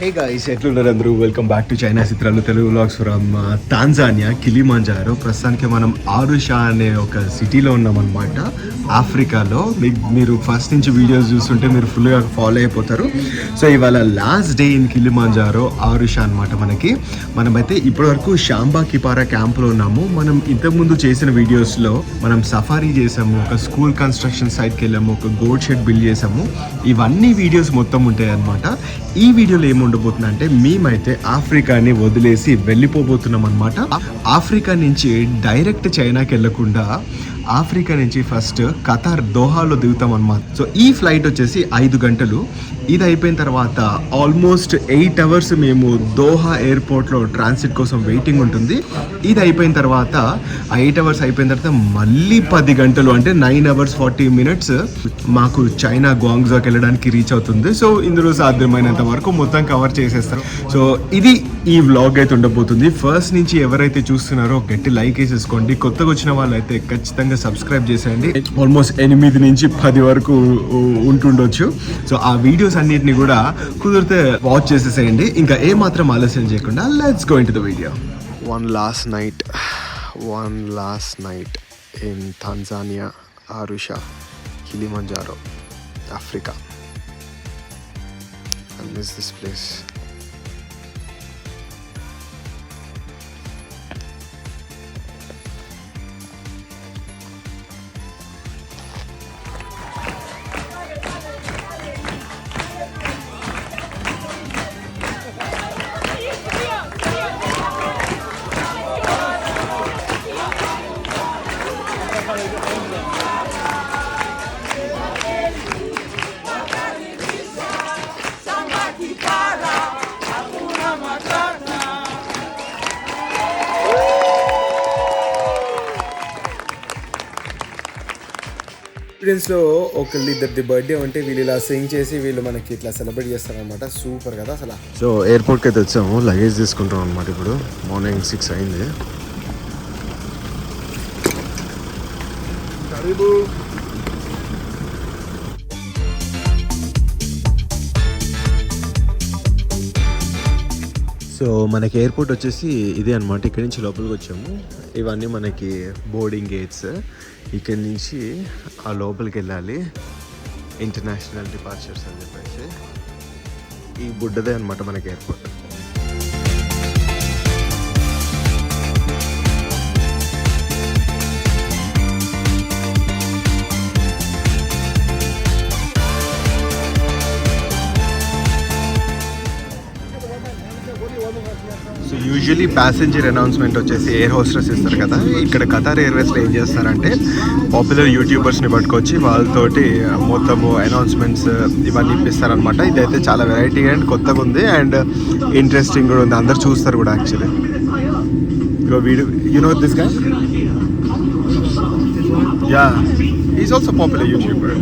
Hey guys, ఎట్లున్నారు అందరూ? Welcome back to China చిత్రాలు Telugu vlogs from Tanzania Kilimanjaro. ప్రస్తుతానికి మనం ఆరుషా అనే ఒక సిటీలో ఉన్నామన్నమాట, ఆఫ్రికాలో. మీరు ఫస్ట్ నుంచి వీడియోస్ చూస్తుంటే మీరు ఫుల్గా ఫాలో అయిపోతారు. సో ఇవాళ లాస్ట్ డే ఇన్ కిలిమంజారో ఆరుషా అనమాట. మనమైతే ఇప్పటివరకు షాంబా కిపారా క్యాంప్లో ఉన్నాము. మనం ఇంతకుముందు చేసిన వీడియోస్లో మనం సఫారీ చేసాము, ఒక స్కూల్ కన్స్ట్రక్షన్ సైట్కి వెళ్ళాము, ఒక గోడ్ షెడ్ బిల్డ్ చేసాము. ఇవన్నీ వీడియోస్ మొత్తం ఉంటాయి అన్నమాట. ఈ వీడియోలో ఏముండబోతున్నా అంటే, మేమైతే ఆఫ్రికాని వదిలేసి వెళ్ళిపోబోతున్నాం అనమాట. ఆఫ్రికా నుంచి డైరెక్ట్ చైనాకి వెళ్ళకుండా ఆఫ్రికా నుంచి ఫస్ట్ ఖతార్ దోహాలో దిగుతాం అనమాట. సో ఈ ఫ్లైట్ వచ్చేసి 5 గంటలు. ఇది అయిపోయిన తర్వాత ఆల్మోస్ట్ 8 అవర్స్ మేము దోహా ఎయిర్పోర్ట్లో ట్రాన్సిట్ కోసం వెయిటింగ్ ఉంటుంది. ఇది అయిపోయిన తర్వాత 8 అవర్స్ అయిపోయిన తర్వాత మళ్ళీ 10 గంటలు అంటే 9 అవర్స్ 40 మినిట్స్ మాకు చైనా గ్వాంగ్జోకి వెళ్ళడానికి రీచ్ అవుతుంది. సో ఇందులో సాధ్యమైనంత వరకు మొత్తం కవర్ చేసేస్తాం. సో ఇది ఈ వ్లాగ్ అయితే ఉండబోతుంది. ఫస్ట్ నుంచి ఎవరైతే చూస్తున్నారో గట్టి లైక్ వేసేసుకోండి. కొత్తగా వచ్చిన వాళ్ళు అయితే ఖచ్చితంగా సబ్స్క్రైబ్ చేసేయండి. ఆల్మోస్ట్ 8 నుంచి 10 వరకు ఉంటుండొచ్చు. సో ఆ వీడియోస్ అన్నిటిని కూడా కుదిరితే వాచ్ చేసేసేయండి. ఇంకా ఏ మాత్రం ఆలస్యం చేయకుండా let's go into the video. One last night in Tanzania, Arusha, Kilimanjaro, Africa. I miss this place. స్టూడెంట్స్లో ఇద్దరిది బర్త్డే ఉంటే వీళ్ళు ఇలా సింగ్ చేసి వీళ్ళు మనకి ఇట్లా సెలబ్రేట్ చేస్తారనమాట. సూపర్ కదా అసలు. సో ఎయిర్పోర్ట్కి అయితే వచ్చాము, లగేజ్ తీసుకుంటాం అనమాట. ఇప్పుడు మార్నింగ్ 6 అయింది. సో మనకి ఎయిర్పోర్ట్ వచ్చేసి ఇదే అనమాట. ఇక్కడి నుంచి లోపలికి వచ్చాము. ఇవన్నీ మనకి బోర్డింగ్ గేట్స్. ఇక్కడి నుంచి ఆ లోపలికి వెళ్ళాలి, ఇంటర్నేషనల్ డిపార్చర్స్ అని చెప్పేసి. ఈ బుడ్డదే అనమాట మనకి airport. So usually passenger announcement వచ్చేసి ఎయిర్ హోస్టెస్ ఇస్తారు కదా. ఇక్కడ ఖతార్ ఎయిర్వేస్లో ఏం చేస్తారంటే, పాపులర్ యూట్యూబర్స్ని పట్టుకొచ్చి వాళ్ళతోటి మొత్తము అనౌన్స్మెంట్స్ ఇవన్నీ ఇప్పిస్తారనమాట. ఇదైతే చాలా వెరైటీ అండ్ కొత్తగా ఉంది అండ్ ఇంట్రెస్టింగ్ కూడా ఉంది. అందరు చూస్తారు కూడా actually. Video you know this guy? Yeah, is also popular YouTuber.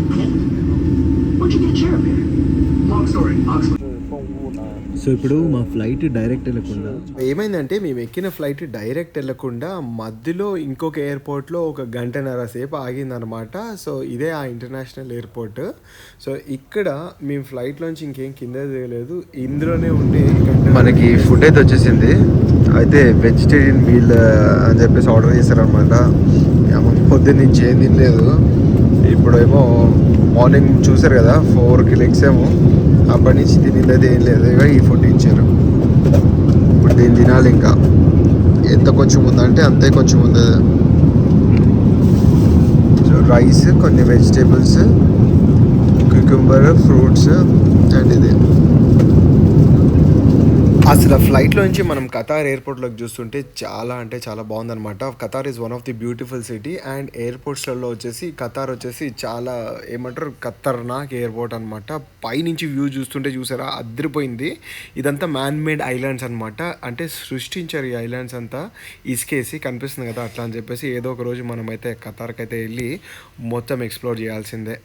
So ఇప్పుడు మా ఫ్లైట్ డైరెక్ట్ వెళ్ళకుండా ఏమైందంటే, మేము ఎక్కిన ఫ్లైట్ డైరెక్ట్ వెళ్ళకుండా మధ్యలో ఇంకొక ఎయిర్పోర్ట్లో 1 గంటన్నర సేపు ఆగిందనమాట. సో ఇదే ఆ ఇంటర్నేషనల్ ఎయిర్పోర్ట్. సో ఇక్కడ మేము ఫ్లైట్లోంచి ఇంకేం కింద దిగలేదు, ఇందులోనే ఉండి మనకి ఫుడ్ అయితే వచ్చేసింది. అయితే వెజిటేరియన్ మీల్ అని చెప్పేసి ఆర్డర్ చేశారనమాట. పొద్దున్న నుంచి ఏం తినలేదు. ఇప్పుడేమో మార్నింగ్ చూసారు కదా, 4కి లెగ్సాము. అప్పటి నుంచి తినలేదు, ఏం లేదు. ఇక ఈ ఫుడ్ ఇచ్చారు. ఇప్పుడు దీన్ని తినాలి. ఇంకా ఎంత కొంచెం ఉందంటే అంతే కొంచెం ఉంది. సో రైస్, కొన్ని వెజిటేబుల్స్, క్యూకంబర్, ఫ్రూట్స్ అండ్ ఇది. అసలు ఫ్లైట్లో నుంచి మనం ఖతార్ ఎయిర్పోర్ట్లోకి చూస్తుంటే చాలా అంటే చాలా బాగుందనమాట. Qatar is one of the beautiful city. And ఎయిర్పోర్ట్స్లలో వచ్చేసి ఖతార్ వచ్చేసి చాలా ఏమంటారు, ఖతర్నాక్ ఎయిర్పోర్ట్ అనమాట. పైనుంచి వ్యూ చూస్తుంటే చూసారా, అదిరిపోయింది. ఇదంతా మ్యాన్ మేడ్ ఐలాండ్స్ అనమాట. అంటే సృష్టించారు ఈ ఐలాండ్స్ అంతా ఇసుకేసి. కనిపిస్తుంది కదా అట్లా అని చెప్పేసి. ఏదో ఒక రోజు మనమైతే ఖతార్కి అయితే వెళ్ళి మొత్తం ఎక్స్ప్లోర్ చేయాల్సిందే.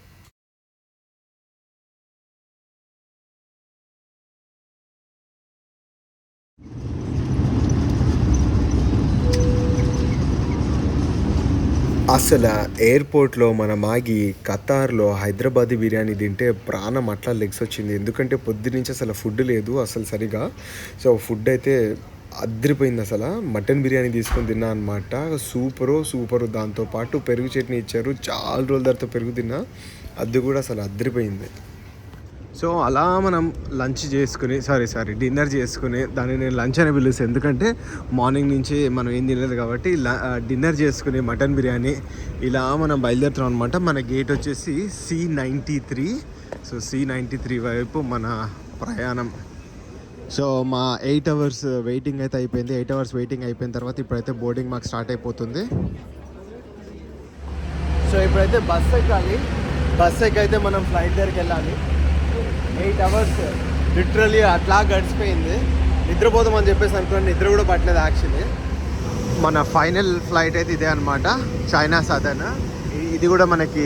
అసలు ఎయిర్పోర్ట్లో మనం ఆగి ఖతార్లో హైదరాబాదీ బిర్యానీ తింటే ప్రాణం అట్లా లెగ్స్ వచ్చింది. ఎందుకంటే పొద్దునుంచి అసలు ఫుడ్ లేదు అసలు సరిగా. సో ఫుడ్ అయితే అదిరిపోయింది. అసలు మటన్ బిర్యానీ తీసుకొని తిన్నా అనమాట. సూపరు. దాంతోపాటు పెరుగు చట్నీ ఇచ్చారు. చాలా రోజుల తర్వాత పెరుగు తిన్నా, అది కూడా అసలు అదిరిపోయింది. సో అలా మనం లంచ్ చేసుకుని డిన్నర్ చేసుకుని, దాన్ని నేను లంచ్ అని పిలుస్తాను ఎందుకంటే మార్నింగ్ నుంచి మనం ఏం తినలేదు కాబట్టి డిన్నర్ చేసుకుని మటన్ బిర్యానీ ఇలా మనం బయలుదేరుతాం అనమాట. మన గేట్ వచ్చేసి C93. సో C93 వైపు మన ప్రయాణం. సో మా 8 అవర్స్ వెయిటింగ్ అయితే అయిపోయింది. 8 అవర్స్ వెయిటింగ్ అయిపోయిన తర్వాత ఇప్పుడైతే బోర్డింగ్ మాకు స్టార్ట్ అయిపోతుంది. సో ఇప్పుడైతే బస్ ఎక్కి అయితే మనం ఫ్లైట్ దగ్గరికి వెళ్ళాలి. 8 అవర్స్ లిటరలీ అట్లా గడిచిపోయింది. నిద్రపోతామని చెప్పేసి అనుకున్నాను, నిద్ర కూడా పట్టలేదు యాక్చువల్లీ. మన ఫైనల్ ఫ్లైట్ అయితే ఇదే అనమాట, చైనా సదర్న్. ఇది కూడా మనకి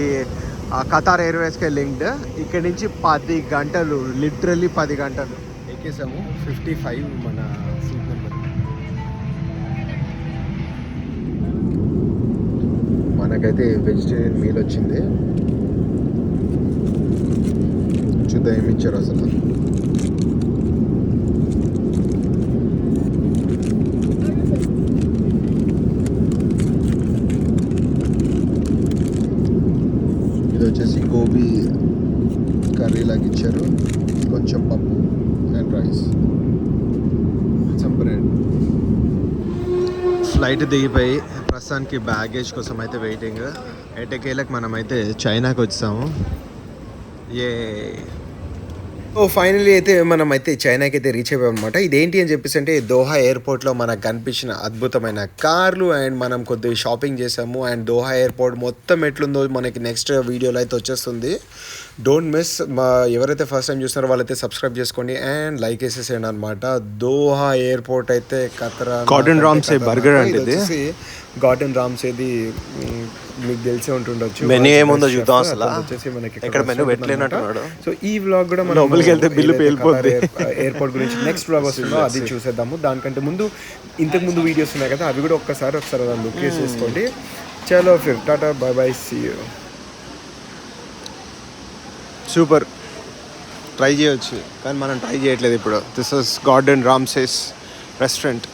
ఖతార్ ఎయిర్వేస్కి లింక్డ్. ఇక్కడి నుంచి 10 గంటలు, లిటరలీ 10 గంటలు ఎక్కేసాము. 55 మన సీట్ నెంబర్. మనకైతే వెజిటేరియన్ మీల్ వచ్చింది. చూద్దాం ఏమి ఇచ్చారు అసలు. ఇది వచ్చేసి గోబీ కర్రీ లాగా ఇచ్చారు, కొంచెం పప్పు and rice, some bread. Flight దిగిపోయి ప్రస్తుతానికి బ్యాగేజ్ కోసం అయితే వెయిటింగ్. ఎటకేలకు మనమైతే చైనాకి వచ్చాము. ఫైనలీ అయితే మనం అయితే చైనాకి అయితే రీచ్ అయిపోయాం అనమాట. ఇదేంటి అని చెప్పేసి అంటే దోహా ఎయిర్పోర్ట్లో మనకు కనిపించిన అద్భుతమైన కార్లు అండ్ మనం కొద్దిగా షాపింగ్ చేసాము. అండ్ దోహా ఎయిర్పోర్ట్ మొత్తం ఎట్లుందో మనకి నెక్స్ట్ వీడియోలో అయితే వచ్చేస్తుంది. Don't miss. ఎవరైతే ఫస్ట్ టైం చూస్తున్నారో వాళ్ళైతే సబ్స్క్రైబ్ చేసుకోండి అండ్ లైక్ వేసేసేయండి అనమాట. దోహా ఎయిర్పోర్ట్ అయితే ఖతరా. గార్డెన్ రామ్సే బర్గర్ అంటే గార్డెన్ రామ్సేది మీకు తెలిసే ఉంటుండొచ్చు. మెనూ ఏముందో చూద్దాం. అసలు వచ్చేసి మనకి ఇక్కడ మెనూ పెట్టలేనట్టున్నాడు. సో ఈ వ్లాగ్ కూడా మనం లోపలికి వెళ్తే బిల్లు పేలిపోద్ది. ఎయిర్పోర్ట్ గురించి నెక్స్ట్ వ్లాగ్ వస్తుందో అది చూసేద్దాము. దానికంటే ముందు ఇంతకు ముందు వీడియోస్ ఉన్నాయి కదా, అవి కూడా ఒకసారి లుక్ వేసేసుకోండి. చలో ఫిర్ tata bye bye, see you. Super, try చేయొచ్చు కానీ మనం ట్రై చేయట్లేదు ఇప్పుడు. This is Garden Ramses restaurant.